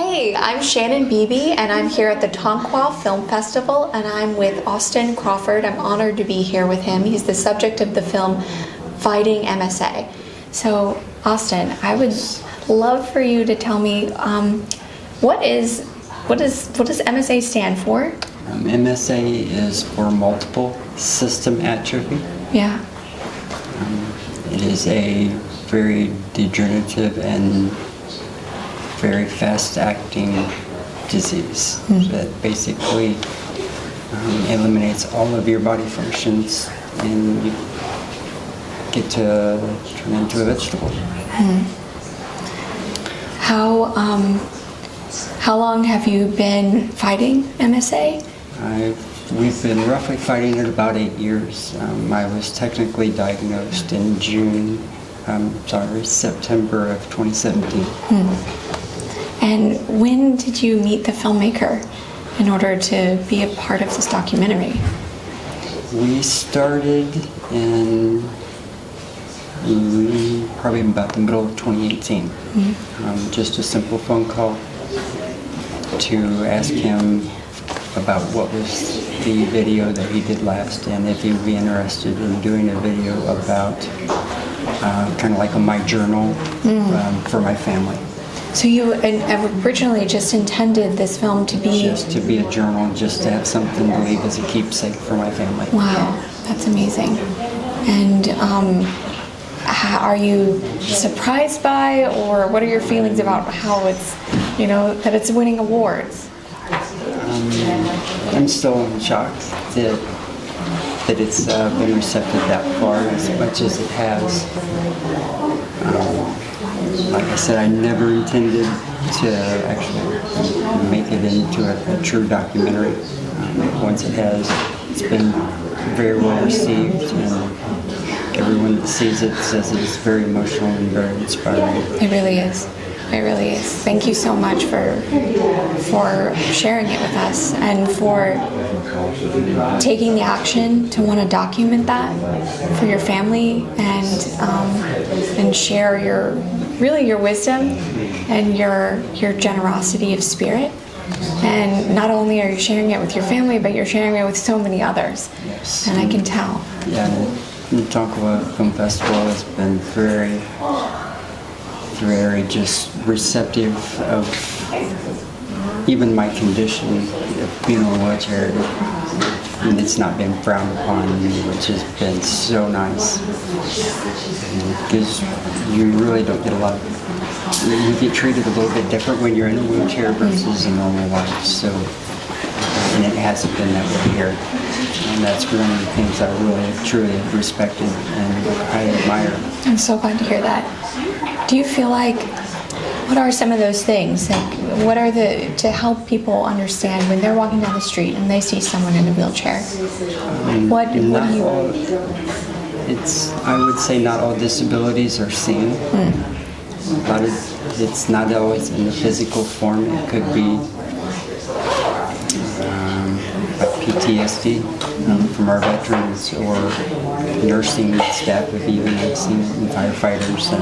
Hey, I'm Shannon Beeby, and I'm here at the Tonkawa Film Festival, and I'm with Austin Crawford. I'm honored to be here with him. He's the subject of the film Fighting MSA. So, Austin, I would love for you to tell me what does MSA stand for? MSA is for multiple system atrophy. Yeah. It is a very degenerative and very fast-acting disease that basically eliminates all of your body functions, and you get to turn into a vegetable. How long have you been fighting MSA? We've been roughly fighting it about 8 years. I was technically diagnosed in September of 2017. And when did you meet the filmmaker in order to be a part of this documentary? We started in probably about the middle of 2018. Just a simple phone call to ask him about what was the video that he did last, and if he would be interested in doing a video about kind of like my journal for my family. So you originally just intended this film to be... Just to be a journal, just to have something to leave as a keepsake for my family. Wow, that's amazing. And are you surprised by, or what are your feelings about how it's, that it's winning awards? I'm still in shock that it's been receptive that far as much as it has. Like I said, I never intended to actually make it into a true documentary. Once it has, it's been very well received, and everyone that sees it says it's very emotional and very inspiring. It really is. It really is. Thank you so much for sharing it with us and for taking the action to want to document that for your family and share your wisdom and your generosity of spirit. And not only are you sharing it with your family, but you're sharing it with so many others. Yes. And I can tell. Yeah, the Tonkawa Film Festival has been very just receptive of even my condition of being in a wheelchair, and it's not been frowned upon, which has been so nice. Because you really don't get a lot of, you get treated a little bit different when you're in a wheelchair versus a normal life. So, and it hasn't been that way here. And that's one of the things I really truly respected and I admire. I'm so glad to hear that. Do you feel like, what are some of those things? Like, what are to help people understand when they're walking down the street and they see someone in a wheelchair? What do you... I would say not all disabilities are seen. But it's not always in the physical form. It could be like PTSD from our veterans, or nursing staff have even seen it in firefighters.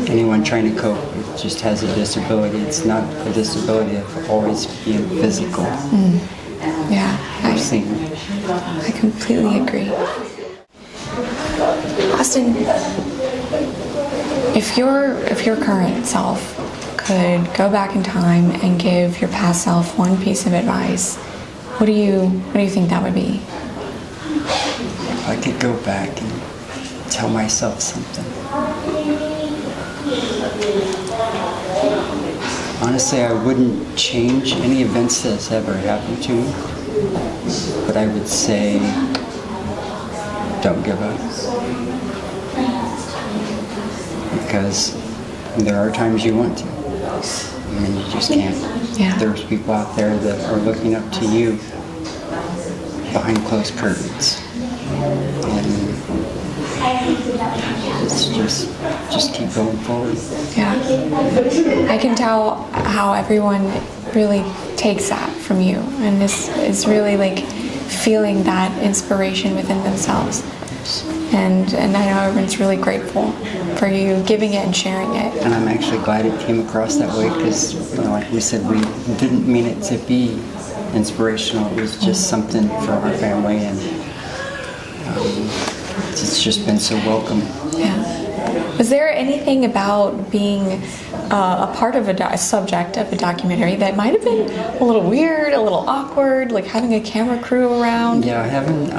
Anyone trying to cope, it just has a disability. It's not a disability of always being physical. Yeah, I completely agree. Austin, if your current self could go back in time and give your past self one piece of advice, what do you think that would be? If I could go back and tell myself something. Honestly, I wouldn't change any events that's ever happened to me, but I would say, don't give up. Because there are times you want to, and you just can't. Yeah. There's people out there that are looking up to you behind closed curtains, and it's just keep going forward. Yeah, I can tell how everyone really takes that from you, and is really like feeling that inspiration within themselves. And I know everyone's really grateful for you giving it and sharing it. And I'm actually glad it came across that way because, like we said, we didn't mean it to be inspirational. It was just something for our family, and it's just been so welcome. Yeah. Was there anything about being a part of a subject of a documentary that might have been a little weird, a little awkward, like having a camera crew around? Yeah, I haven't.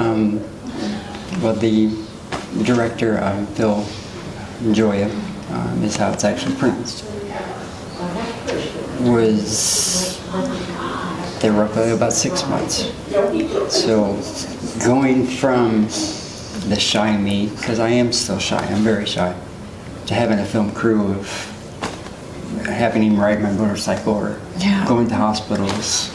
Well, the director, Phil Joya, is how it's actually pronounced, was there roughly about 6 months. So going from the shy me, because I am still shy, I'm very shy, to having a film crew of having him ride my motorcycle or going to hospitals,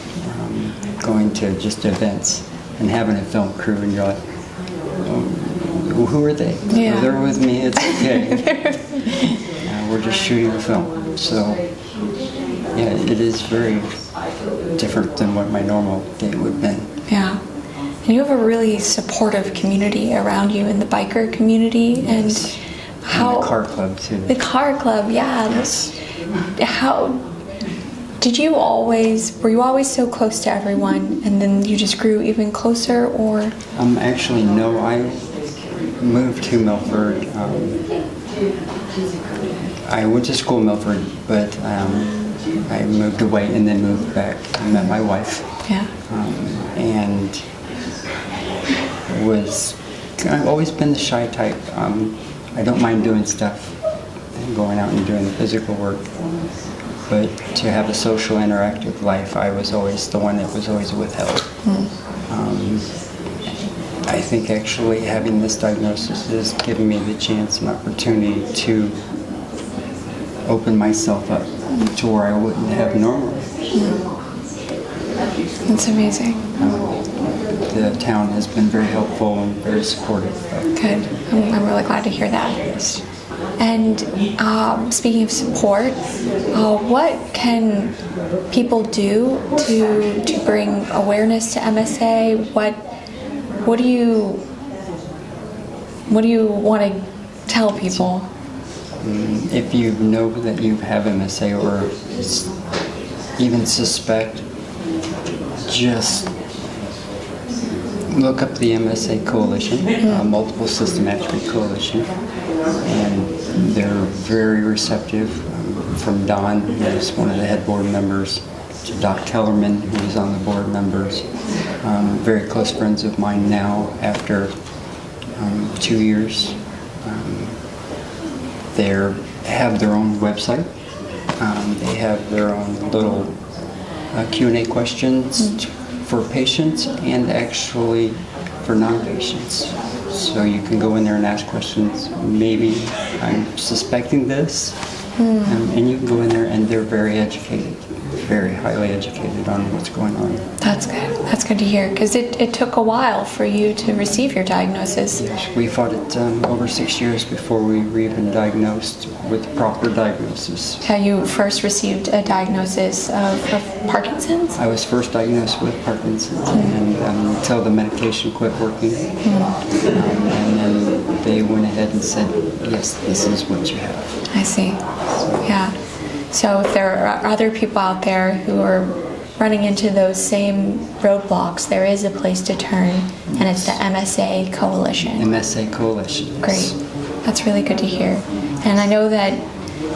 going to just events, and having a film crew, and you're like, who are they? Yeah. They're with me, it's okay. We're just shooting a film. So, yeah, it is very different than what my normal day would have been. Yeah. And you have a really supportive community around you in the biker community. And how... And the car club, too. The car club, yeah. How... Did you always... Were you always so close to everyone and then you just grew even closer, or...? Actually, no. I moved to Milford. I went to school in Milford, but I moved away and then moved back. I met my wife. Yeah. And I've always been the shy type. I don't mind doing stuff and going out and doing the physical work. But to have a social, interactive life, I was always the one that was always withheld. I think actually having this diagnosis has given me the chance and opportunity to open myself up to where I wouldn't have normally. That's amazing. The town has been very helpful and very supportive. Good. I'm really glad to hear that. Yes. And speaking of support, what can people do to bring awareness to MSA? What do you want to tell people? If you know that you have MSA or even suspect, just look up the MSA Coalition, Multiple System Atrophy Coalition, and they're very receptive. From Don, who's one of the head board members, to Doc Kellerman, who is on the board members. Very close friends of mine now after 2 years. They have their own website. They have their own little Q&A questions for patients and actually for non-patients. So you can go in there and ask questions. Maybe I'm suspecting this. And you can go in there and they're very educated, very highly educated on what's going on. That's good. That's good to hear, because it took a while for you to receive your diagnosis. Yes, we fought it over 6 years before we were even diagnosed with proper diagnosis. How you first received a diagnosis of Parkinson's? I was first diagnosed with Parkinson's, and until the medication quit working, and then they went ahead and said, yes, this is what you have. I see. Yeah. So if there are other people out there who are running into those same roadblocks, there is a place to turn, and it's the MSA Coalition. MSA Coalition. Great. That's really good to hear. And I know that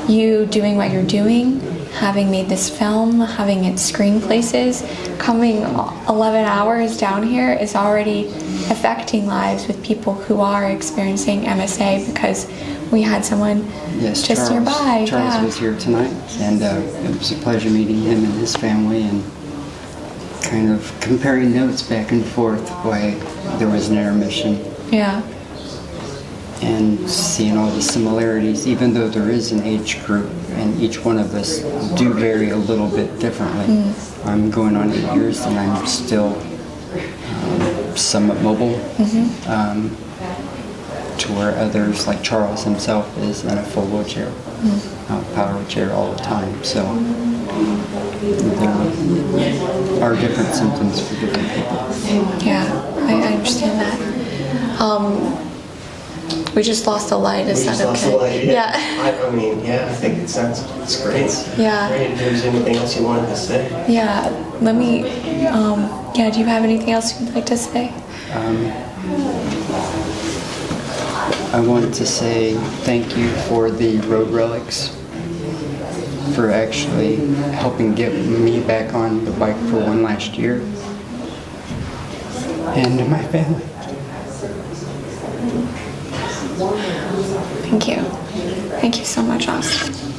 you doing what you're doing, having made this film, having it screen places, coming 11 hours down here is already affecting lives with people who are experiencing MSA, because we had someone just Charles, nearby. Charles was here tonight, and it was a pleasure meeting him and his family and kind of comparing notes back and forth why there was an intermission. Yeah. And seeing all the similarities, even though there is an age group and each one of us do vary a little bit differently. I'm going on 8 years and I'm still somewhat mobile. To where others, like Charles himself, is in a full wheelchair, power wheelchair all the time. So there are different symptoms for different people. Yeah, I understand that. We just lost a light. Is We that just lost the okay? light. Yeah. I mean, yeah, I think it's great. Yeah. Great. If there's anything else you wanted to say. Yeah. Let me. Yeah. Do you have anything else you'd like to say? I want to say thank you for the road relics, for actually helping get me back on the bike for one last year, and to my family. Thank you. Thank you so much, Austin.